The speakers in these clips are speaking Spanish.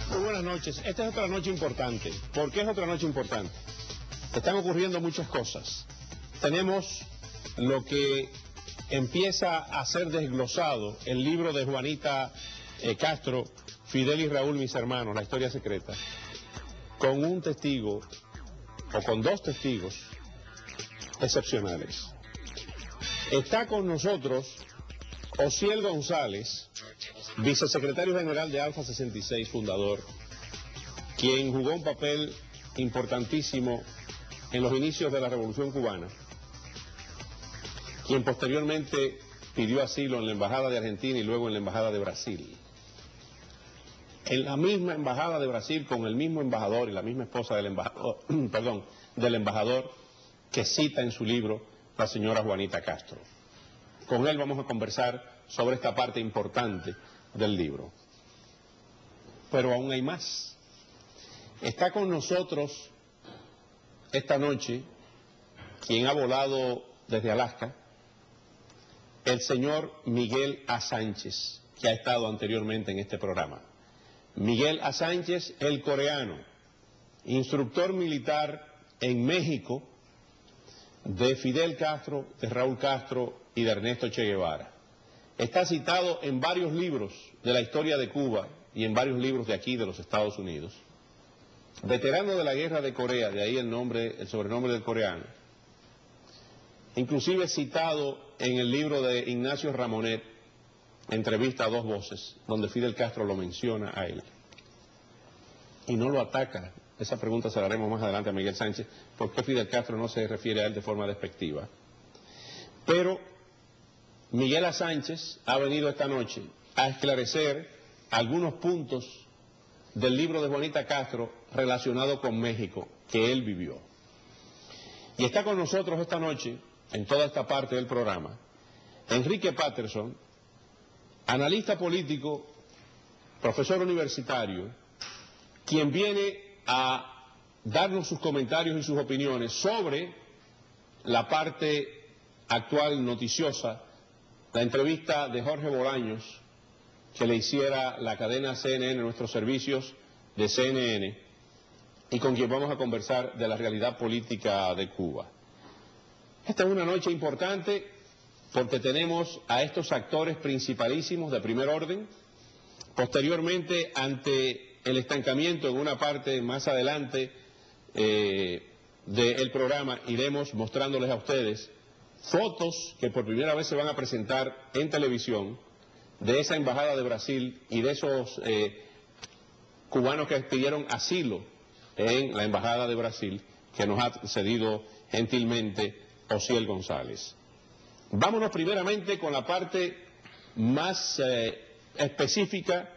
Muy buenas noches. Esta es otra noche importante. ¿Por qué es otra noche importante? Están ocurriendo muchas cosas. Tenemos lo que empieza a ser desglosado, el libro de Juanita Castro, Fidel y Raúl, mis hermanos, la historia secreta, con un testigo, o con dos testigos excepcionales. Está con nosotros Osiel González, vicesecretario general de Alfa 66, fundador, quien jugó un papel importantísimo en los inicios de la Revolución Cubana, quien posteriormente pidió asilo en la Embajada de Argentina y luego en la Embajada de Brasil. En la misma Embajada de Brasil, con el mismo embajador y la misma esposa del embajador, del embajador que cita en su libro la señora Juanita Castro. Con él vamos a conversar sobre esta parte importante del libro. Pero aún hay más. Está con nosotros esta noche, quien ha volado desde Alaska, el señor Miguel A. Sánchez, que ha estado anteriormente en este programa. Miguel A. Sánchez, el coreano, instructor militar en México de Fidel Castro, de Raúl Castro y de Ernesto Che Guevara. Está citado en varios libros de la historia de Cuba y en varios libros de aquí, de los Estados Unidos. Veterano de la guerra de Corea, de ahí el sobrenombre del coreano. Inclusive citado en el libro de Ignacio Ramonet, Entrevista a dos voces, donde Fidel Castro lo menciona a él. Y no lo ataca. Esa pregunta se la haremos más adelante a Miguel Sánchez, ¿por qué Fidel Castro no se refiere a él de forma despectiva? Pero Miguel A. Sánchez ha venido esta noche a esclarecer algunos puntos del libro de Juanita Castro relacionado con México, que él vivió. Y está con nosotros esta noche, en toda esta parte del programa, Enrique Patterson, analista político, profesor universitario, quien viene a darnos sus comentarios y sus opiniones sobre la parte actual noticiosa, la entrevista de Jorge Bolaños que le hiciera la cadena CNN, nuestros servicios de CNN, y con quien vamos a conversar de la realidad política de Cuba. Esta es una noche importante porque tenemos a estos actores principalísimos de primer orden. Posteriormente, ante el estancamiento en una parte más adelante del programa, iremos mostrándoles a ustedes fotos que por primera vez se van a presentar en televisión de esa embajada de Brasil y de esos cubanos que pidieron asilo en la embajada de Brasil, que nos ha cedido gentilmente Osiel González. Vámonos primeramente con la parte más específica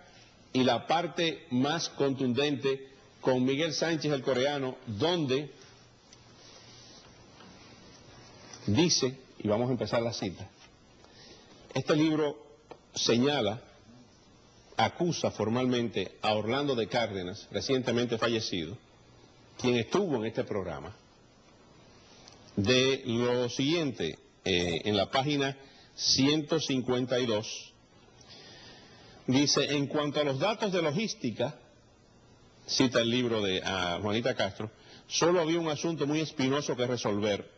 y la parte más contundente con Miguel Sánchez, el coreano, donde dice, y vamos a empezar la cita, este libro señala, acusa formalmente a Orlando de Cárdenas, recientemente fallecido, quien estuvo en este programa, de lo siguiente, en la página 152, dice, en cuanto a los datos de logística, cita el libro de Juanita Castro, solo había un asunto muy espinoso que resolver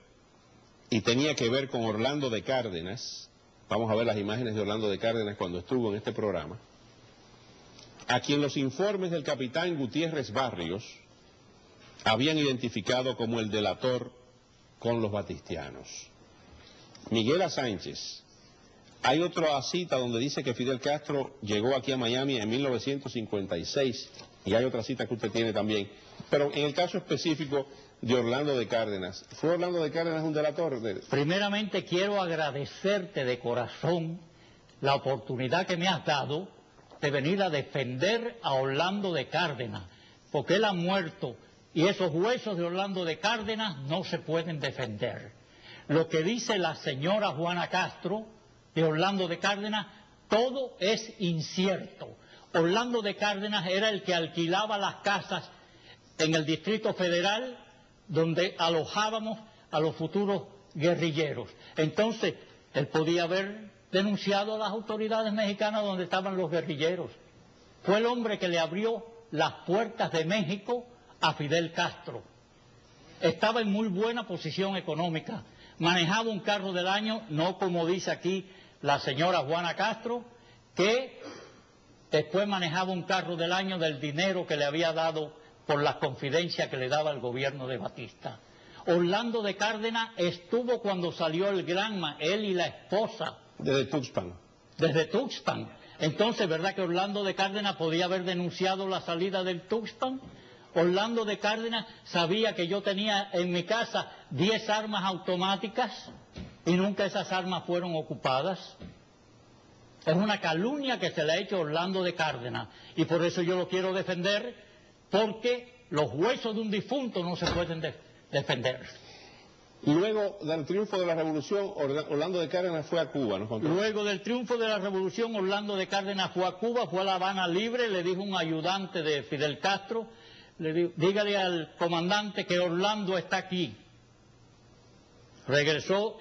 y tenía que ver con Orlando de Cárdenas. Vamos a ver las imágenes de Orlando de Cárdenas cuando estuvo en este programa, a quien los informes del capitán Gutiérrez Barrios habían identificado como el delator con los batistianos. Miguel A. Sánchez, hay otra cita donde dice que Fidel Castro llegó aquí a Miami en 1956, y hay otra cita que usted tiene también, pero en el caso específico de Orlando de Cárdenas, ¿fue Orlando de Cárdenas un delator? Primeramente quiero agradecerte de corazón la oportunidad que me has dado de venir a defender a Orlando de Cárdenas, porque él ha muerto y esos huesos de Orlando de Cárdenas no se pueden defender. Lo que dice la señora Juana Castro de Orlando de Cárdenas, todo es incierto. Orlando de Cárdenas era el que alquilaba las casas en el Distrito Federal donde alojábamos a los futuros guerrilleros. Entonces, él podía haber denunciado a las autoridades mexicanas donde estaban los guerrilleros. Fue el hombre que le abrió las puertas de México a Fidel Castro. Estaba en muy buena posición económica. Manejaba un carro del año, no como dice aquí la señora Juana Castro, que después manejaba un carro del año del dinero que le había dado por las confidencias que le daba el gobierno de Batista. Orlando de Cárdenas estuvo cuando salió el Granma, él y la esposa. Desde Tuxpan. Desde Tuxpan. Entonces, ¿verdad que Orlando de Cárdenas podía haber denunciado la salida del Tuxpan? Orlando de Cárdenas sabía que yo tenía en mi casa 10 armas automáticas y nunca esas armas fueron ocupadas. Es una calumnia que se le ha hecho a Orlando de Cárdenas y por eso yo lo quiero defender, porque los huesos de un difunto no se pueden defender. Luego del triunfo de la revolución, Orlando de Cárdenas fue a Cuba, ¿no? Luego del triunfo de la revolución, Orlando de Cárdenas fue a Cuba, fue a La Habana Libre, le dijo un ayudante de Fidel Castro, le dijo, dígale al comandante que Orlando está aquí. Regresó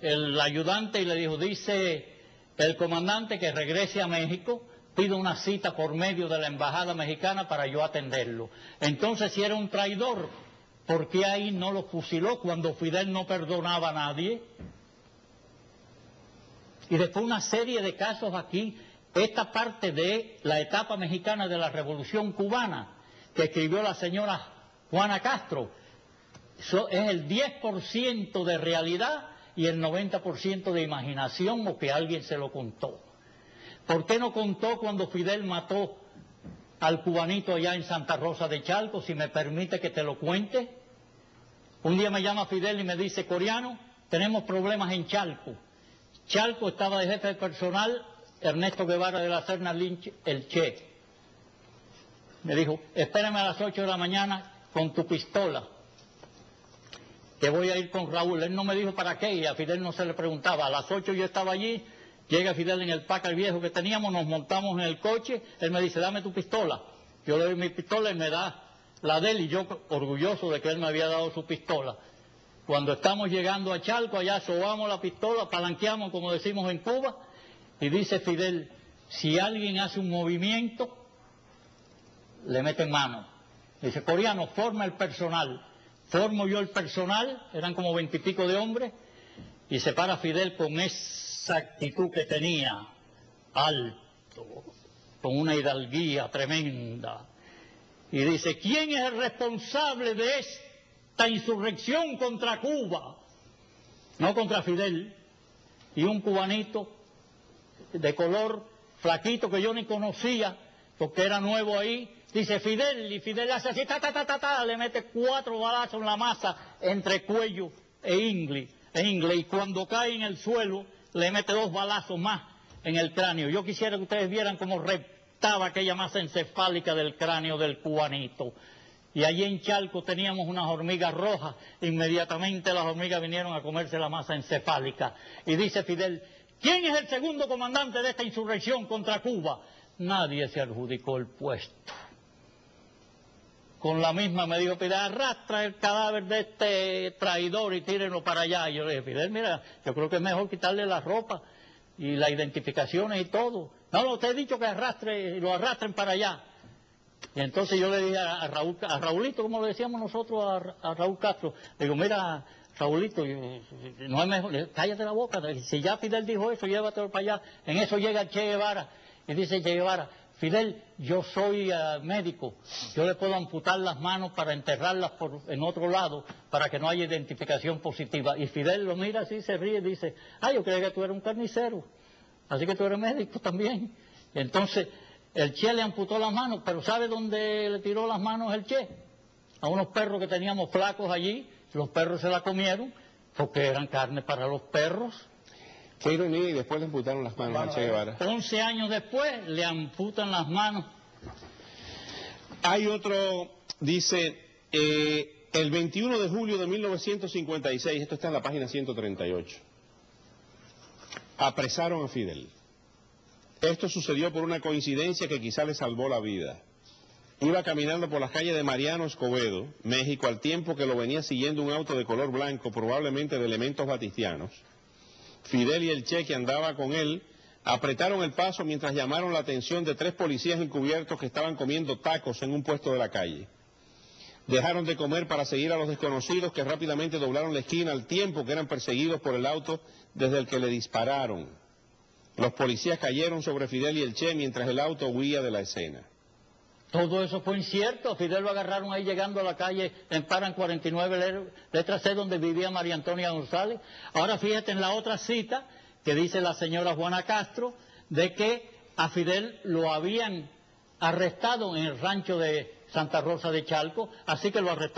el ayudante y le dijo, dice el comandante que regrese a México, pido una cita por medio de la embajada mexicana para yo atenderlo. Entonces, si era un traidor, ¿por qué ahí no lo fusiló cuando Fidel no perdonaba a nadie? Y después una serie de casos aquí, esta parte de la etapa mexicana de la Revolución Cubana, que escribió la señora Juana Castro, es el 10% de realidad y el 90% de imaginación o que alguien se lo contó. ¿Por qué no contó cuando Fidel mató al cubanito allá en Santa Rosa de Chalco? Si me permite que te lo cuente. Un día me llama Fidel y me dice, Coriano, tenemos problemas en Chalco. Chalco estaba de jefe de personal Ernesto Guevara de la Serna Lynch, el Che. Me dijo, espérame a las 8 de la mañana con tu pistola, que voy a ir con Raúl. Él no me dijo para qué y a Fidel no se le preguntaba. A las 8 yo estaba allí, llega Fidel en el Packard viejo que teníamos, nos montamos en el coche, él me dice, dame tu pistola. Yo le doy mi pistola y me da la de él y yo orgulloso de que él me había dado su pistola. Cuando estamos llegando a Chalco, allá sobamos la pistola, palanqueamos como decimos en Cuba, y dice Fidel, si alguien hace un movimiento, le meten mano. Dice, Coriano, forma el personal. Formo yo el personal, eran como 20 y pico de hombres, y se para Fidel con esa actitud que tenía, alto, con una hidalguía tremenda. Y dice, ¿quién es el responsable de esta insurrección contra Cuba? No contra Fidel. Y un cubanito de color flaquito que yo ni conocía, porque era nuevo ahí, dice Fidel, y Fidel hace así, le mete 4 balazos en la masa entre cuello e ingle, y cuando cae en el suelo, le mete 2 balazos más en el cráneo. Yo quisiera que ustedes vieran cómo estaba aquella masa encefálica del cráneo del cubanito. Y allí en Chalco teníamos unas hormigas rojas, inmediatamente las hormigas vinieron a comerse la masa encefálica. Y dice Fidel, ¿quién es el segundo comandante de esta insurrección contra Cuba? Nadie se adjudicó el puesto. Con la misma me dijo Fidel, arrastra el cadáver de este traidor y tírenlo para allá. Y yo le dije, Fidel, mira, yo creo que es mejor quitarle la ropa y las identificaciones y todo. No, te he dicho que lo arrastren para allá. Y entonces yo le dije a Raulito, como le decíamos nosotros a Raúl Castro, le digo, mira, Raulito, no es mejor, cállate la boca, si ya Fidel dijo eso, llévatelo para allá. En eso llega Che Guevara y dice Che Guevara, Fidel, yo soy médico, yo le puedo amputar las manos para enterrarlas en otro lado, para que no haya identificación positiva. Y Fidel lo mira así, se ríe y dice, yo creía que tú eras un carnicero, así que tú eres médico también. Y entonces el Che le amputó las manos, pero ¿sabe dónde le tiró las manos el Che? A unos perros que teníamos flacos allí, los perros se la comieron, porque eran carne para los perros. Qué ironía, y después le amputaron las manos a Che Guevara. 11 años después le amputan las manos. Hay otro, dice, el 21 de julio de 1956, esto está en la página 138, apresaron a Fidel. Esto sucedió por una coincidencia que quizá le salvó la vida. iba caminando por las calles de Mariano Escobedo, México, al tiempo que lo venía siguiendo un auto de color blanco, probablemente de elementos batistianos. Fidel y el Che, que andaba con él, apretaron el paso mientras llamaron la atención de 3 policías encubiertos que estaban comiendo tacos en un puesto de la calle. Dejaron de comer para seguir a los desconocidos, que rápidamente doblaron la esquina al tiempo que eran perseguidos por el auto desde el que le dispararon. Los policías cayeron sobre Fidel y el Che mientras el auto huía de la escena. Todo eso fue incierto. Fidel lo agarraron ahí llegando a la calle en Paran 49, letra C, donde vivía María Antonia González. Ahora fíjate en la otra cita que dice la señora Juana Castro, de que a Fidel lo habían arrestado en el rancho de Santa Rosa de Chalco, así que lo arrestaron.